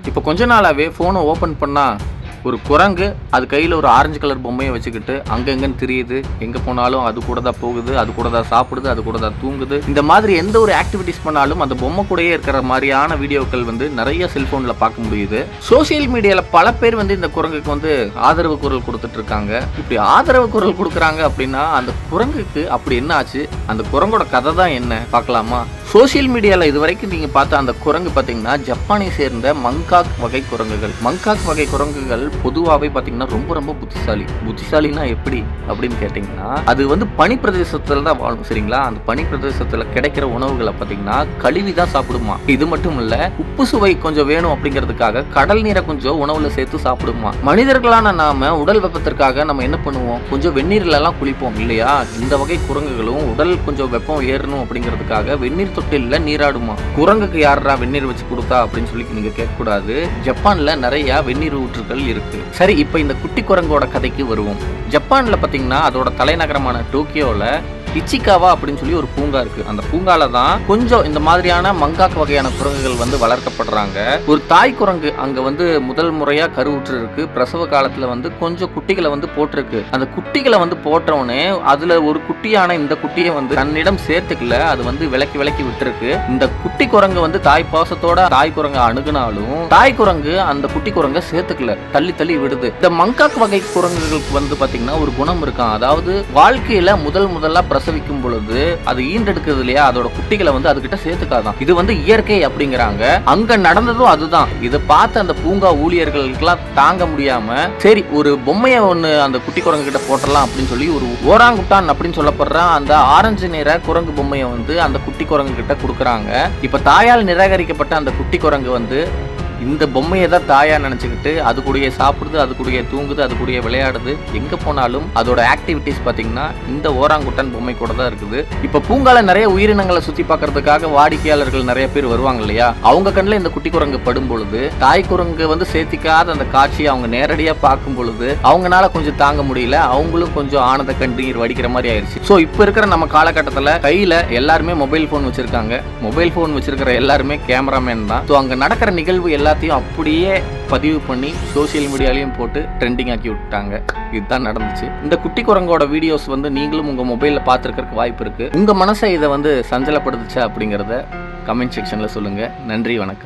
இப்போ கொஞ்ச நாளாவே ஃபோனை ஓப்பன் பண்ணா ஒரு குரங்கு அது கையில் ஒரு ஆரஞ்சு கலர் பொம்மையை வச்சுக்கிட்டு அங்கங்கன்னு தெரியுது. எங்கே போனாலும் அது கூட தான் போகுது, அது கூட தான் சாப்பிடுது, அது கூட தான் தூங்குது. இந்த மாதிரி எந்த ஒரு ஆக்டிவிட்டிஸ் பண்ணாலும் அந்த பொம்மை கூடயே இருக்கிற மாதிரியான வீடியோக்கள் நிறைய செல்போனில் பார்க்க முடியுது. சோசியல் மீடியாவில் பல பேர் இந்த குரங்குக்கு ஆதரவு குரல் கொடுத்துட்டு இருக்காங்க. இப்படி ஆதரவு குரல் கொடுக்குறாங்க அப்படின்னா அந்த குரங்குக்கு அப்படி என்ன ஆச்சு, அந்த குரங்கோட கதை தான் என்ன பார்க்கலாமா? சோசியல் மீடியாவில் இதுவரைக்கும் நீங்கள் பார்த்த அந்த குரங்கு பார்த்தீங்கன்னா ஜப்பானை சேர்ந்த மங்காக் வகை குரங்குகள். மங்காக் வகை குரங்குகள் பொதுவாகவே பார்த்தீங்கன்னா ரொம்ப ரொம்ப புத்திசாலினா எப்படி அப்படின்னு கேட்டிங்கன்னா, அது பனி பிரதேசத்தில் தான் வாழும். சரிங்களா? அந்த பனி பிரதேசத்தில் கிடைக்கிற உணவுகளை பார்த்தீங்கன்னா கழுவி தான் சாப்பிடுமா. இது மட்டும் இல்லை, உப்பு சுவை கொஞ்சம் வேணும் அப்படிங்கிறதுக்காக கடல் நீரை கொஞ்சம் உணவுல சேர்த்து சாப்பிடுமா. மனிதர்களான நாம உடல் வெப்பத்திற்காக நம்ம என்ன பண்ணுவோம், கொஞ்சம் வெந்நீர்ல எல்லாம் குளிப்போம் இல்லையா? இந்த வகை குரங்குகளும் உடல் கொஞ்சம் வெப்பம் ஏறணும் அப்படிங்கிறதுக்காக வெந்நீர் தொட்டில நீராடுமா. குரங்குக்கு யாரா வெந்நீர் வச்சு கொடுத்தா அப்படின்னு சொல்லி நீங்க கேட்கக்கூடாது. ஜப்பான்ல நிறைய வெந்நீர் ஊற்றுகள் இருக்கு. சரி, இப்ப இந்த குட்டி குரங்கோட கதைக்கு வருவோம். ஜப்பான்ல பாத்தீங்கன்னா அதோட தலைநகரமான டோக்கியோல இச்சிகாவா அப்படின்னு சொல்லி ஒரு பூங்கா இருக்கு. அந்த பூங்கால தான் கொஞ்சம் இந்த மாதிரியான மங்காக் வகையான குரங்குகள் வளர்க்கப்படுறாங்க. ஒரு தாய் குரங்கு அங்க முதல் முறையா கருவுற்று இருக்கு. பிரசவ காலத்துல கொஞ்சம் குட்டிகளை போட்டிருக்கு. அந்த குட்டிகளை போட்டவனே அதுல ஒரு குட்டியான இந்த குட்டியை தன்னிடம் சேர்த்துக்கல. அது விலக்கி விட்டுருக்கு. இந்த குட்டி குரங்கு தாய் பாசத்தோட தாய் குரங்க அணுகுனாலும் தாய் குரங்கு அந்த குட்டி குரங்க சேர்த்துக்கல, தள்ளி விடுது. இந்த மங்காக் வகை குரங்குகளுக்கு பாத்தீங்கன்னா ஒரு குணம் இருக்கான். அதாவது வாழ்க்கையில முதலா பிரசவிக்கும் பொழுது அது ஈண்டெடுக்கிறது இல்லையா, அதோட குட்டிகளை அதுகிட்ட சேர்த்துக்காதான். இது இயற்கை அப்படிங்கிறாங்க. அங்க நடந்ததும் அதுதான். இதை பார்த்து அந்த பூங்கா ஊழியர்களுக்கெல்லாம் தாங்க முடியாம சரி ஒரு பொம்மையை ஒண்ணு அந்த குட்டி குரங்கு கிட்ட போட்டலாம் அப்படின்னு சொல்லி ஒரு ஓராங்குட்டான் அப்படின்னு சொல்லப்படுற அந்த ஆரஞ்சு நிற குரங்கு பொம்மையை அந்த குட்டி குரங்கு கிட்ட கொடுக்குறாங்க. இப்ப தாயால் நிராகரிக்கப்பட்ட அந்த குட்டி குரங்கு இந்த பொம்மையை தான் தாயா நினைச்சுக்கிட்டு அது கூடயே சாப்பிடுது, அது கூடயே தூங்குது, அது கூடயே விளையாடுது. எங்க போனாலும் அதோட ஆக்டிவிட்டிஸ் பாத்தீங்கன்னா இந்த ஓராங்குட்டன் பொம்மை கூட தான் இருக்குது. இப்ப பூங்கால நிறைய உயிரினங்களை சுத்தி பார்க்கறதுக்காக வாடிக்கையாளர்கள் நிறைய பேர் வருவாங்க இல்லையா, அவங்க கண்ணில் இந்த குட்டி குரங்கு படும் பொழுது தாய் குரங்கு சேர்த்திக்காத அந்த காட்சியை அவங்க நேரடியா பார்க்கும் பொழுது அவங்களால கொஞ்சம் தாங்க முடியல. அவங்களும் கொஞ்சம் ஆனந்த கண்ணீர் வடிக்கிற மாதிரி ஆயிடுச்சு. சோ இப்ப இருக்கிற நம்ம காலகட்டத்துல கையில எல்லாருமே மொபைல் போன் வச்சிருக்காங்க. மொபைல் போன் வச்சிருக்கிற எல்லாருமே கேமராமேன் தான். ஸோ அங்க நடக்கிற நிகழ்வு எல்லாத்தையும் அப்படியே பதிவு பண்ணி சோசியல் மீடியாலையும் போட்டு ட்ரெண்டிங் ஆக்கி விட்டாங்க. இதுதான் நடந்துச்சு. இந்த குட்டி குரங்கோட வீடியோஸ் நீங்களும் உங்க மொபைல்ல பார்த்துருக்கிறதுக்கு வாய்ப்பு இருக்கு. உங்க மனசை இதை சஞ்சலப்படுத்துச்சா அப்படிங்கிறத கமெண்ட் செக்ஷன்ல சொல்லுங்க. நன்றி, வணக்கம்.